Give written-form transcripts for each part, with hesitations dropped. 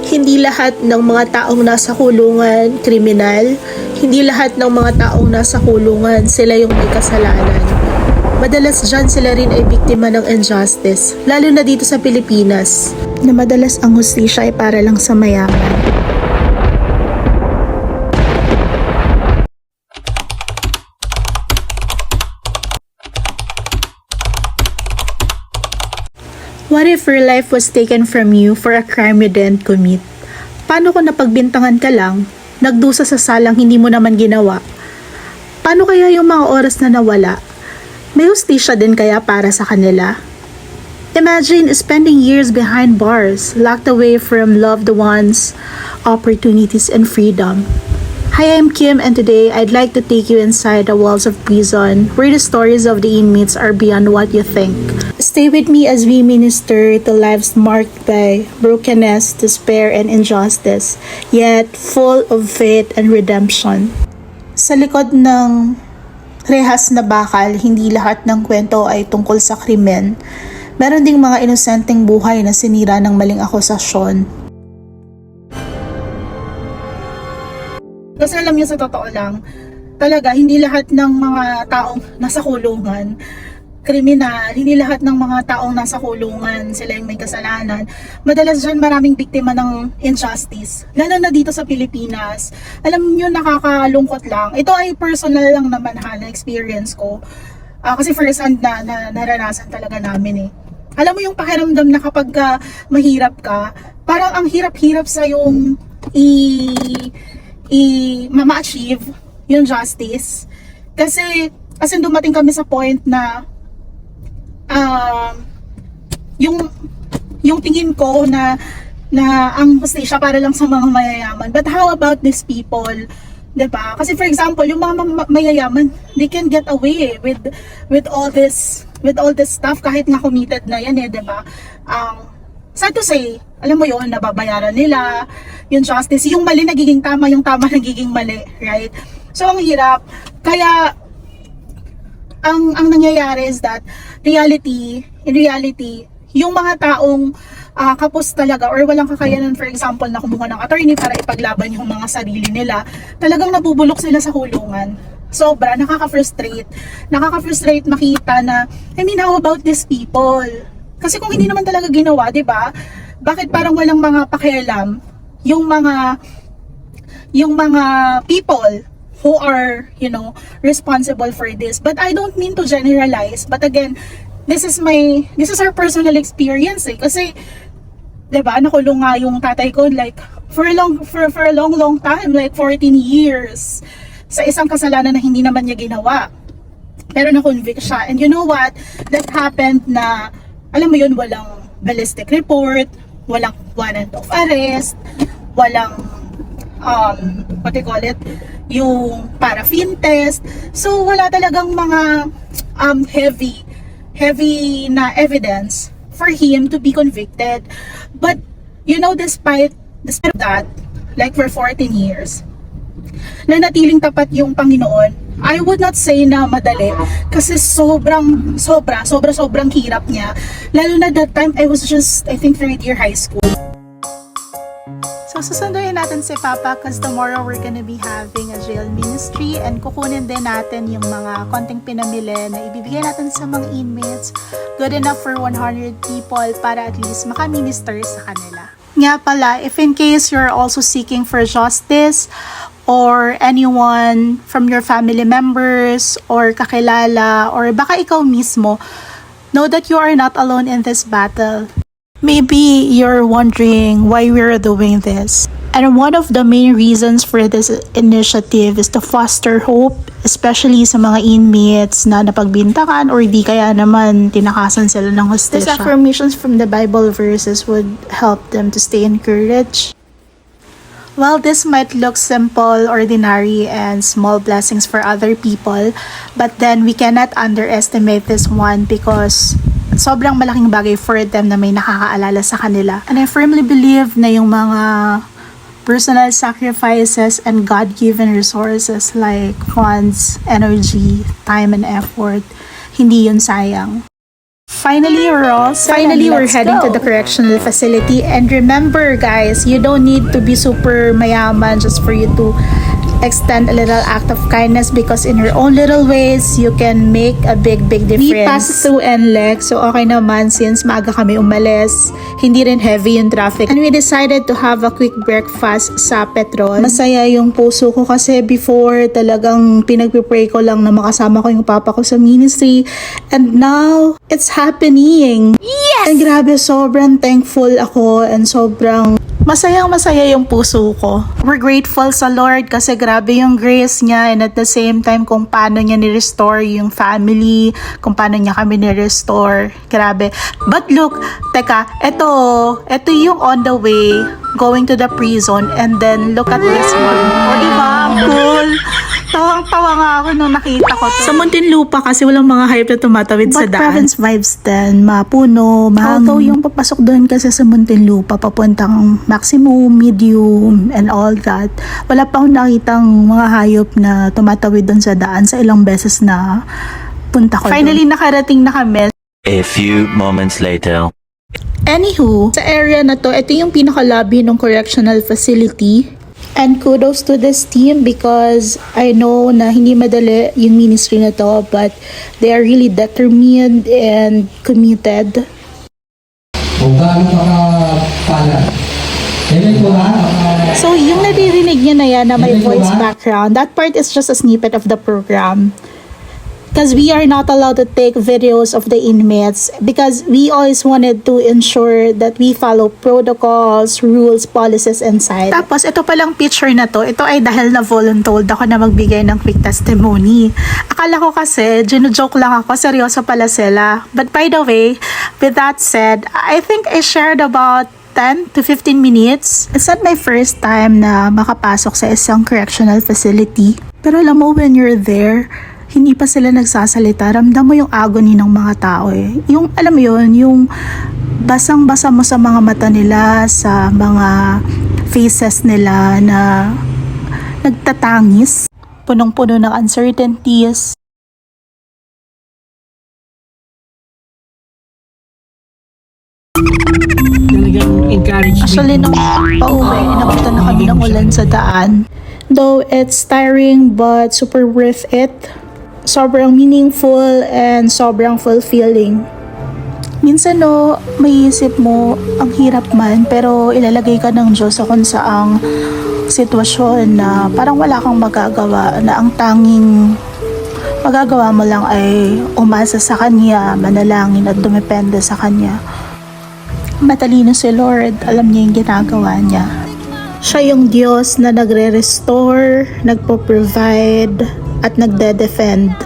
Hindi lahat ng mga taong nasa kulungan kriminal. Hindi lahat ng mga taong nasa kulungan sila yung may kasalanan. Madalas dyan sila rin ay biktima ng injustice, lalo na dito sa Pilipinas, na madalas ang hustisya ay para lang sa mayaman. What if your life was taken from you for a crime you didn't commit? Paano kung napagbintangan ka lang, nagdusa sa salang hindi mo naman ginawa? Paano kaya yung mga oras na nawala? May hustisya din kaya para sa kanila? Imagine spending years behind bars, locked away from loved ones, opportunities, and freedom. Hi, I'm Kim, and today I'd like to take you inside the walls of prison, where the stories of the inmates are beyond what you think. Stay with me as we minister to lives marked by brokenness, despair, and injustice, yet full of faith and redemption. Sa likod ng rehas na bakal, hindi lahat ng kwento ay tungkol sa krimen. Meron ding mga inosenteng buhay na sinira ng maling akusasyon. Kasi alam niyo, sa totoo lang, talaga hindi lahat ng mga taong nasa kulungan kriminal, hindi lahat ng mga taong nasa kulungan sila yung may kasalanan. Madalas dyan maraming biktima ng injustice, lalo na dito sa Pilipinas. Alam niyo, nakakalungkot lang. Ito ay personal lang naman na experience ko. Kasi first hand na naranasan talaga namin eh. Alam mo yung pakiramdam na kapag mahirap ka, parang ang hirap-hirap sa yung ma-achieve yung justice. Kasi dumating kami sa point na yung tingin ko na ang hustisya para lang sa mga mayayaman. But how about these people? 'Di ba? Kasi for example, yung mga mayayaman, they can get away with all this stuff kahit nga committed na yan eh, 'di ba? Sad to say, alam mo yon, nababayaran nila yung justice, yung mali nagiging tama, yung tama nagiging mali, right? So ang hirap. Kaya ang nangyayari is that in reality, yung mga taong kapos talaga or walang kakayanan, for example, na kumuha ng attorney para ipaglaban yung mga sarili nila, talagang nabubulok sila sa kulungan. Sobra, nakaka-frustrate makita na, I mean, how about these people? Kasi kung hindi naman talaga ginawa, 'di ba? Bakit parang walang mga pakialam yung mga people who are, responsible for this? But I don't mean to generalize, but again, this is our personal experience eh. Kasi 'di ba, nakulong nga yung tatay ko like for a long time, like 14 years sa isang kasalanan na hindi naman niya ginawa. Pero na-convict siya. And you know what? That happened na, alam mo yun, walang ballistic report, walang warrant of arrest, walang what do you call it, yung paraffin test. So wala talagang mga heavy na evidence for him to be convicted. But despite that, like for 14 years, nanatiling tapat yung Panginoon. I would not say na madali kasi sobrang hirap niya. Lalo na that time, I was just, I think, third year high school. So susunduin natin si Papa because tomorrow we're gonna be having a jail ministry and kukunin din natin yung mga konting pinamili na ibibigay natin sa mga inmates, good enough for 100 people para at least makaminister sa kanila. Nga pala, if in case you're also seeking for justice or anyone from your family members or kakilala or baka ikaw mismo, know that you are not alone in this battle. Maybe you're wondering why we're doing this. And one of the main reasons for this initiative is to foster hope, especially sa mga inmates na napagbintangan or di kaya naman tinakasan sila ng hustisya. These affirmations from the Bible verses would help them to stay encouraged. While this might look simple, ordinary, and small blessings for other people, but then we cannot underestimate this one because sobrang malaking bagay for them na may nakakaalala sa kanila. And I firmly believe na yung mga personal sacrifices and God-given resources like funds, energy, time, and effort, hindi yun sayang. Finally, we're all set. Finally, we're heading to the correctional facility. And remember, guys, you don't need to be super mayaman just for you to extend a little act of kindness, because in your own little ways, you can make a big difference. We passed through NLEX, so okay naman since maaga kami umalis. Hindi rin heavy yung traffic. And we decided to have a quick breakfast sa Petron. Masaya yung puso ko kasi before talagang pinagpipray ko lang na makasama ko yung papa ko sa ministry. And now, it's happening. Yes! And grabe, sobrang thankful ako and sobrang masayang-masaya yung puso ko. We're grateful sa Lord kasi grabe yung grace niya, and at the same time kung paano niya ni-restore yung family, kung paano niya kami ni-restore. Grabe. But look, teka, ito yung on the way going to the prison, and then look at this one. O diba? Cool. Tawang-tawa nga ako nung nakita ko to. Sa Muntinlupa kasi walang mga hype na tumatawid sa daan. But province vibes din, mapuno, mahangin. Although yung papasok doon kasi sa Muntinlupa, papuntang maximum, medium, and all that, wala pa akong nakitang mga hayop na tumatawid doon sa daan sa ilang beses na punta ko. Finally, nakarating na kami. A few moments later. Anywho, sa area na to, ito yung pinaka-lobby ng correctional facility. And kudos to this team because I know na hindi madali yung ministry na to, but they are really determined and committed. Kung gaano pa pala. Amen po ha? So yung naririnig nyo na yan na may voice background, that part is just a snippet of the program. Because we are not allowed to take videos of the inmates because we always wanted to ensure that we follow protocols, rules, policies inside. Tapos ito palang picture na to, ito ay dahil na voluntold ako na magbigay ng quick testimony. Akala ko kasi, joke lang ako, seryoso pala sila. But by the way, with that said, I think I shared about 10 to 15 minutes. It's not my first time na makapasok sa isang correctional facility. Pero alam mo, when you're there, hindi pa sila nagsasalita. Ramdam mo yung agony ng mga tao eh. Yung, alam mo yun, yung basang-basa mo sa mga mata nila, sa mga faces nila na nagtatangis. Punong-puno ng uncertainties. Talagang encourage me. Actually, nung pauwi, inabutan na kami ng ulan sa daan. Though it's tiring, but super worth it. Sobrang meaningful and sobrang fulfilling. Minsan no, may isip mo, ang hirap man, pero ilalagay ka ng Diyos sa kung saang sitwasyon na parang wala kang magagawa, na ang tanging magagawa mo lang ay umasa sa Kanya, manalangin at dumepende sa Kanya. Matalino si Lord, alam niya yung ginagawa niya. Siya yung Diyos na nagre-restore, nagpo-provide, at nagde-defend.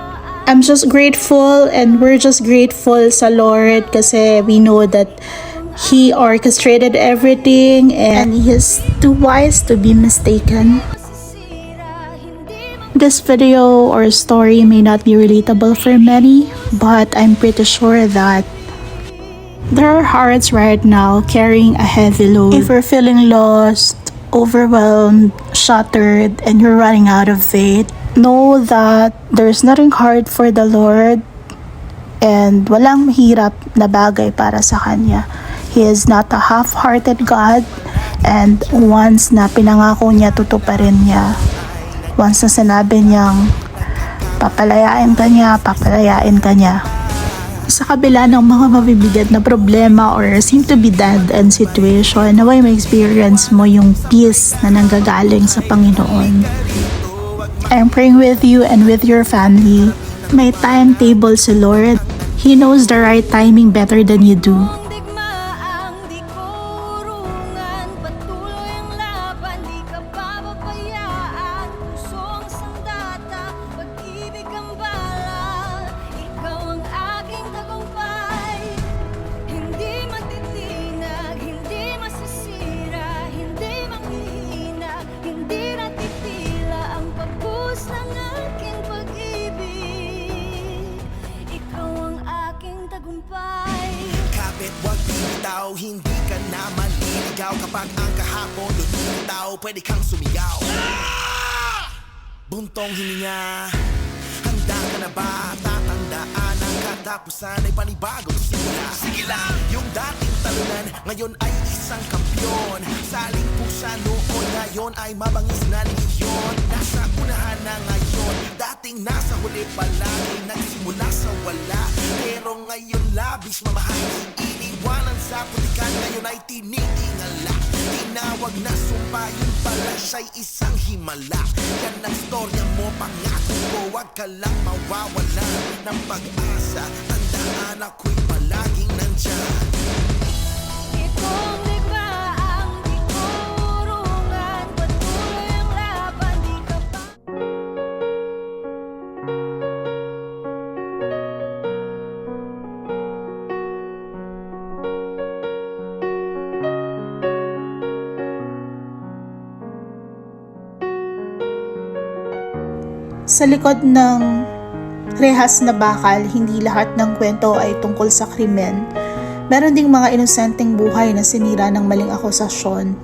I'm just grateful, and we're just grateful sa Lord kasi we know that He orchestrated everything and He is too wise to be mistaken. This video or story may not be relatable for many, but I'm pretty sure that there are hearts right now carrying a heavy load. If you're feeling lost, overwhelmed, shattered, and you're running out of faith, know that there's nothing hard for the Lord and walang mahirap na bagay para sa Kanya. He is not a half-hearted God, and once na pinangako niya, tutuparin niya. Once na sinabi niyang papalayain ka niya. Sa kabila ng mga mabibigat na problema or seem to be dead-end situation, naway ma-experience mo yung peace na nanggagaling sa Panginoon. I'm praying with you and with your family. May timetable si Lord. He knows the right timing better than you do. Kapit wag bitaw, hindi ka na maliligaw. Kapag ang kahapon lumitaw, pwede kang sumigaw. Buntong hininga, handa ka na ba? Tatanda Tandaan ang katapusan ay panibagong simula. Sige lang, yung dating talunan ngayon ay isang kampyon. Saling pusa noon, ngayon ay mabangis na leyon. Nasa unahan na ngayon, dating nasa huli palagi. Nagsimula sa wala, pero ngayon labis mamahal. Iniwanan sa putikan, ngayon ay tinitingala. Tinawag na sumpa, yun pala siya'y isang himala. Yan ang storya mo, pangako ko, wag ka lang mawawala ng pag-asa. Tandaan ako'y palaging nandyan. Itong likha ang di kurungan, patuloy ang laban, di ka pa. Sa likod ng rehas na bakal, hindi lahat ng kwento ay tungkol sa krimen. Meron ding mga inosenteng buhay na sinira ng maling akusasyon.